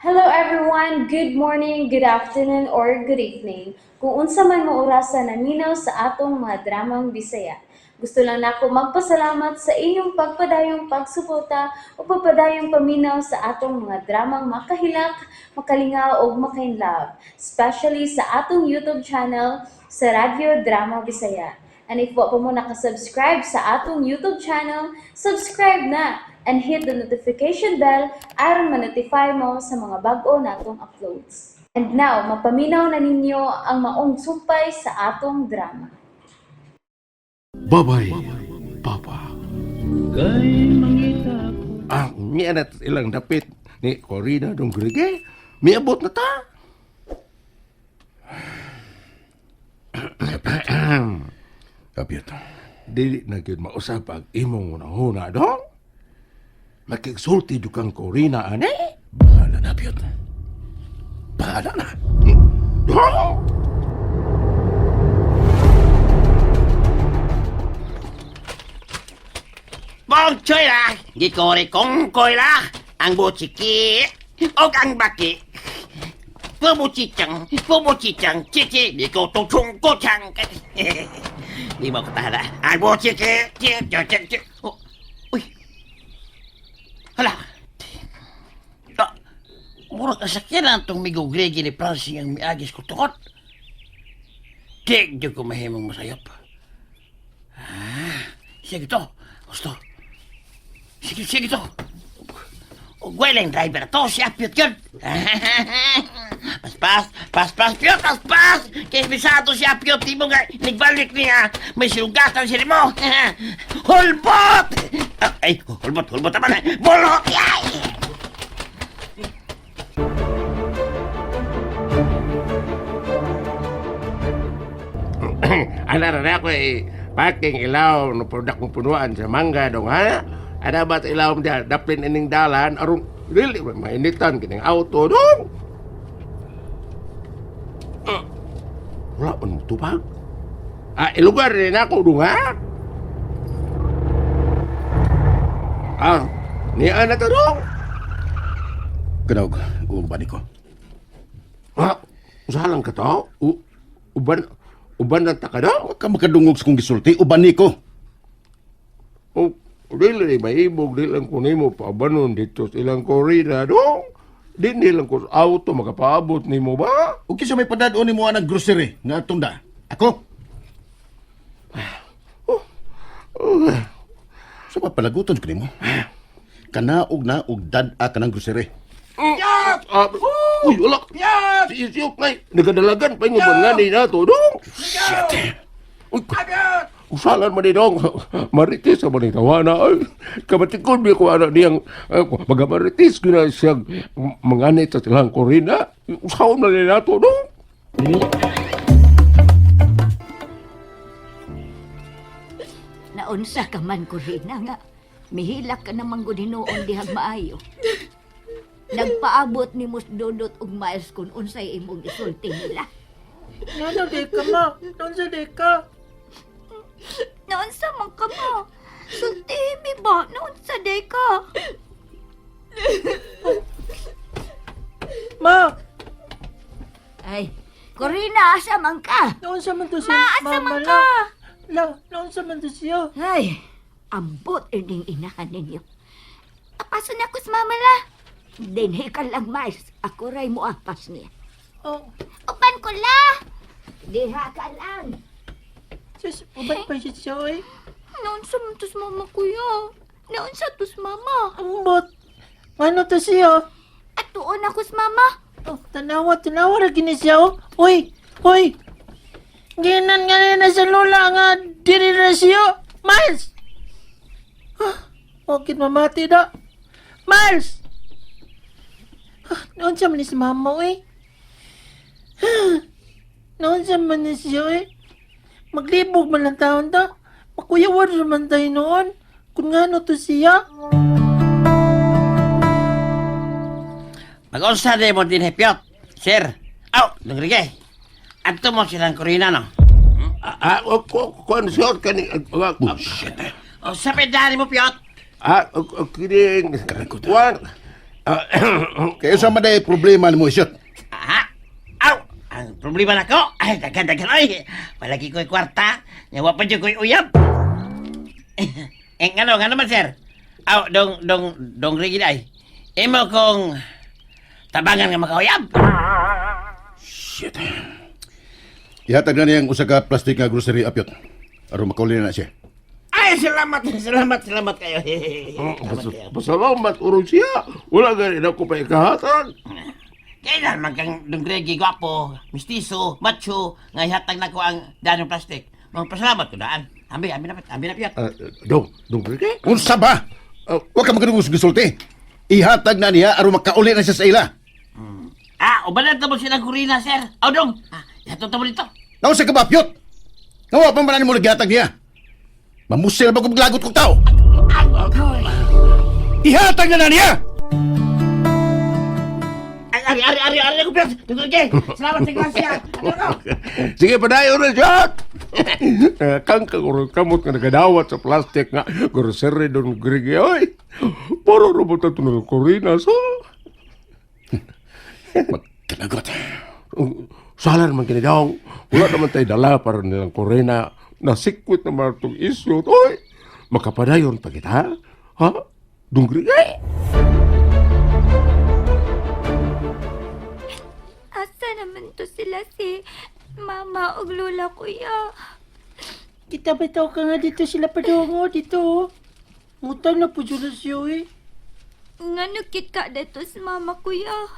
Hello everyone, good morning, good afternoon, or good evening. Kung unsa man mo orasan naminaw sa atong mga dramang Bisaya. Gusto lang nako magpasalamat sa inyong pagpadayong pagsuporta o pagpadayong paminaw sa atong mga dramang makahilak, makalingaw o makainlove, especially sa atong YouTube channel sa Radyo Drama Bisaya. And if wa pa mo nakasubscribe sa atong YouTube channel, subscribe na and hit the notification bell aron ma-notify mo sa mga bag-o natong uploads. And now, mapaminaw na ninyo ang maong sumpay sa atong drama. Babay, Papa. Kay mangita ko. Niya na ilang dapit ni Corina dong grige. Miabot na ta. Kapit, dili na gyud mausap ang imong unahuna dong. Makigsulti jud kang Corina ani. Bahala na, Piyot. Bahala na. Dong! Bong choy la, gikori kong koy la, ang buchiki, o ang baki. Pumuchichang, chichi, di ko tutung ko chang. Di mo ko tahan na, ang buchiki, oh, uy, hala. Murag kasakyan lang itong migugregi ni Francie ang miagis ko tukot. Di ko mahimong masayop. Sige to, gusto. Sige to. Gweleng driver to, si Apyot yun. Pas, Pyot, pas. Kaya bisado si Apyot, di mo nga, nagbalik niya, may silugatan sila mo. Hulbot! Ay, hulbot naman. Bulot! Yay! Ana na ako paking ilaw no product mo punuan sa mangga dong ha. Ada bat ilaw dia daplin ining dalan aron really mainitan kining auto dong. Wala man mo tubag. Ilugar rin ako dong ha. Niya na to dong. Kanaog, uubani ko. Usahalang ka to? Uban na taka daw? Huwag ka makadungog sa kong gisulti, ubani ko. Dili mahibog, di lang ko nimo paabanon dito sa ilang Corina, dong. Di nilang ko sa auto makapaabot nimo ba? Huwag kisa may padadon ni mo ang grocery nga tunda. Ako? Sa papalaguton ko ni mo. Kanaog na og dad-a ka ng grocery. Uy, wala. Si Isyok na nagadalagan pa yung bangani na to, dong. Shit. Uy, usalan man ni dong. Maritis sa manitawana. Ay, kamatikon mo ko anak niyang magamaritis ko na siyang manganit sa silang Corina. Usawan man nila to, dong. Naunsa ka man, Corina, nga. Mihilak ka naman gudinoon dihang maayo. Nagpaabot ni Mus Dodot og miles kung unsay imong isulti nila. Nano di ka ma? Nonsa di ka? Naunsa man ka mo? Sulti mi ba? Naunsa day ka? Ma! Ay, Corina, asa man ka? Nonsa man to si Asa man ka? Nonsa man to siya? Ay, ambot ining inahan ninyo. Apaso na ko sa mama la. Dinhi ka lang, miles. Ako ray mo apas niya. Oh, Upan ko la! Diha ka lang. sis, ubat pa siya eh. Naunsa man tos mama kuya? Naunsa tos mama? Ambot. Ano to siya? At tuon ako sa mama. Oh, tanawa ra gini siya oh. Uy! Ginan nga na sa lola nga diri na siya. Miles! Okay, mamati da. Miles! Noon siya man ni si mama eh. Noon siya man ni siya eh. Maglibog man lang taon da. Makuyawar naman tayo noon. Kung nga no to siya. Mag-unsa din mo din, Pyot. Sir, nagrigay. Adto mo silang Corina, no? Kuan siya kani. Bullshit. O, sa pedali mo, Pyot. Kining. Kuan. Kaya sa maday problema mo, isyot. Ha? Aw! Ang problema na ko? Ay, dagan-dagan oy. Palagi ko'y kwarta. Yawa pa dyan ko'y uyab. Ngano man, sir? Aw, dong rigid ay. Imo kong tabangan nga makauyab. Shit. Ihatag na niyang usa ka plastic nga grocery apyot. Aron makauli na siya. Ay, salamat kayo. Salamat kayo. Pasalamat, urong siya. Wala ganin ako pa ikahatag. Kailan man kang dungregi gwapo, mistiso, macho, nga ihatag na ko ang danong plastic. Mga pasalamat ko daan. Ambi na piyat. Dong, Greg? Unsa ba? Huwag ka magkanubos gisulti. Ihatag na niya aron makauli na siya sa ila. Ubalan mo siya ng kurina, sir. Aw, dong. Ihatag mo dito. Naunsa ka ba, apyot? Nawa pa man mo naghatag niya. Mamusil ba kung maglagot kong tao? Ihatag na niya! Ari ko piyat. Dungregi. Salamat sa grasya. Sige, padayon na siya. Kang kagurong kamot nga nagadawat sa plastic nga grocery Dong Greg. Ay, para robot na ito ng Corina, so. Magkalagot. Salan man kinidawang. Wala naman tayo dala para nilang Corina. Nasikwit naman itong issue. Oy, makapadayon pa kita. Ha? Dungri Asa naman to sila si Mama ug Lola kuya? Kita bitaw ka nga dito sila padungo, dito. Ngutang na po dyan siya eh. Nga nagkit ka dito si Mama kuya.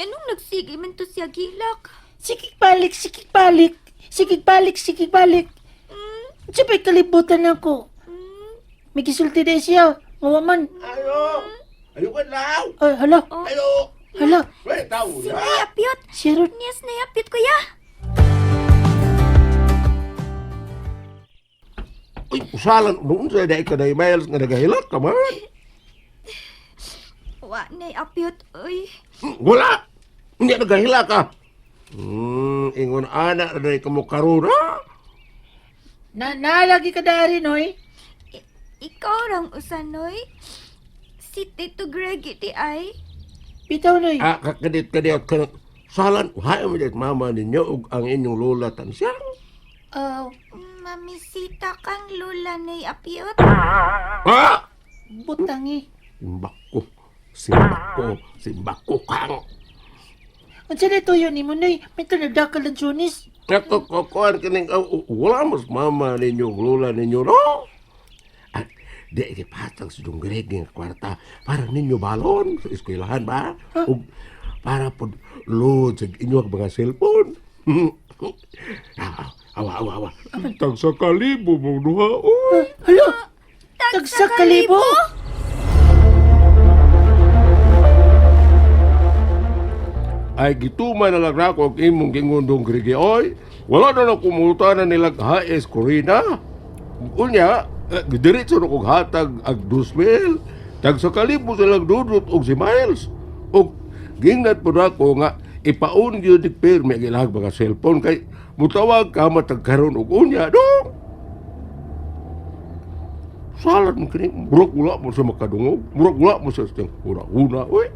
Nganong nagsigi man to siya gilak? Sikik balik, sikik balik. Sikik balik, sikik balik. Sabay kalibutan ako. May kisulti na siya. Ngawaman. Ayo ka lang. Ay, hala. Ayo. Hala. Wait, tao Si na. Nayapyot. Siya ron. Niyas Nayapyot kuya. Uy, usalan. Noon sa dahil ka na emails nga nagahilak ka man. Wa Nayapyot, oy. Wala. Hindi nagahilak ka. Ingon anak na dahil ka mo karuna. Nalagi ka dari, noy. Ikaw rang usanoy. Si Tito Greggy di ay. Bitaw, noy. Kakadit ka. Salan, uhay mo dahil mama ninyo ug ang inyong lola tansiyang. Mamisita kang Lola Nayapyot. Ha? Butangi. Simbako kang. Ang sila tuyo ni mo, noy. May tanadakal ng Jonis. Kuan kining wala mas mama ninyo, lola ninyo, no? At di ipatag si Dong Greg ng kwarta para ninyo balon sa eskwelahan ba? O para po load sa inyong mga cellphone. Awa. Tag sa kalibo mo duha. Hala. Tagsa kalibo. Ay gituman na lang ako ang imong gingon Dong Greg. Oy, wala na lang kumultanan nilang HS Corina. Unya, diretso na kong hatag ag 2,000. Tag sa kalibo silang dudot og si Miles. Og gingat po na ko nga ipaun yun ni Perme ang ilang mga cellphone kay mutawag ka matagkaroon og unya, dong. Salat mo kini, murag wala mo sa makadungog, murag wala mo sa siyang huna-huna, uy.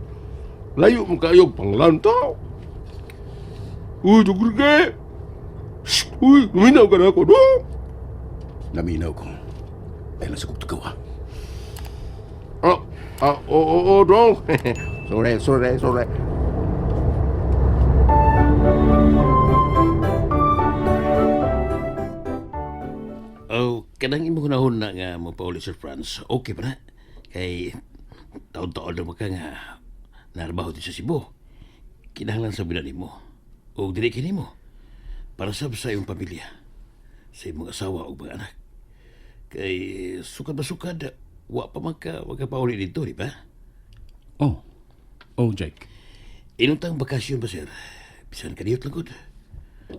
Layo mo kayo panglantaw. Uy, Dugurge! Uy, luminaw ka na ako, dong. Naminaw ko. Ay, nasa kong tugaw, ha? Oo, dong. Sorry. Kadang imo kunahon na nga mo pauli Sir Franz. Okay pa na. Kay taon-taon na ka nga narbaho din sa Cebu. Kinahanglan sa bilan mo. O dili kini mo. Para sa iyong pamilya. Sa imong asawa o mga anak. Kay sukad ba sukad, wa pa magkapauli dito, di ba? Oh, Jake. Inuntang bakasyon ba, sir? Bisan kaniyot lang gud.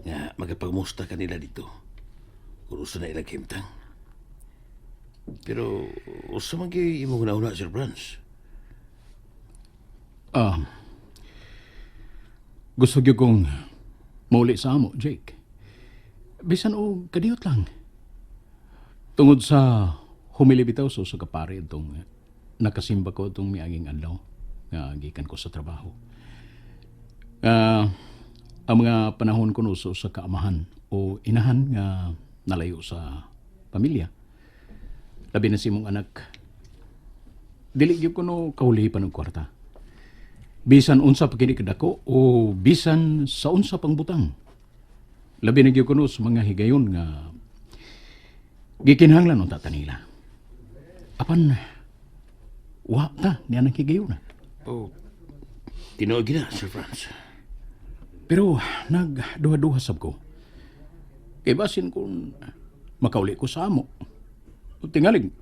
Nga magapagmusta kanila dito. Urusan na ilang himtang. Pero, usa man gyud imo una Sir Franz. Gusto gyud kong mauli sa amo, Jake. Bisan o kadiyot lang. Tungod sa humili bitaw sa kapare itong nakasimba ko itong miaging adlaw nga gikan ko sa trabaho. Ang mga panahon ko nuso sa kaamahan o inahan nga nalayo sa pamilya. Labi na si mong anak. Dili gyud ko no kaulihi pa ng kwarta. Bisan unsa pa kini kadako o bisan sa unsa pang butang. Labi na gyud ko no sa mga higayon nga gikinahanglan unta ta nila. Apan wa ta niya nang higayon na. Oh, tinuod gina, Sir Franz. Pero nagduha-duha sab ko. Kay basin kung makauli ko sa amo. Tingaling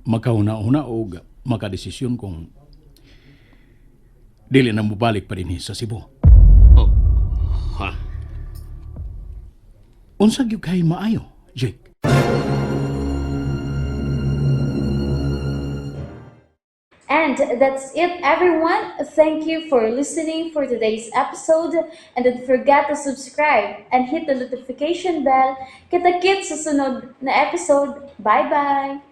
makauna-una o makadesisyon kung dili na mubalik pa din sa Cebu. Oh, ha? Unsa gyud kay maayo, Jake? And that's it, everyone. Thank you for listening for today's episode. And don't forget to subscribe and hit the notification bell. Kita-kits sa sunod na episode. Bye-bye!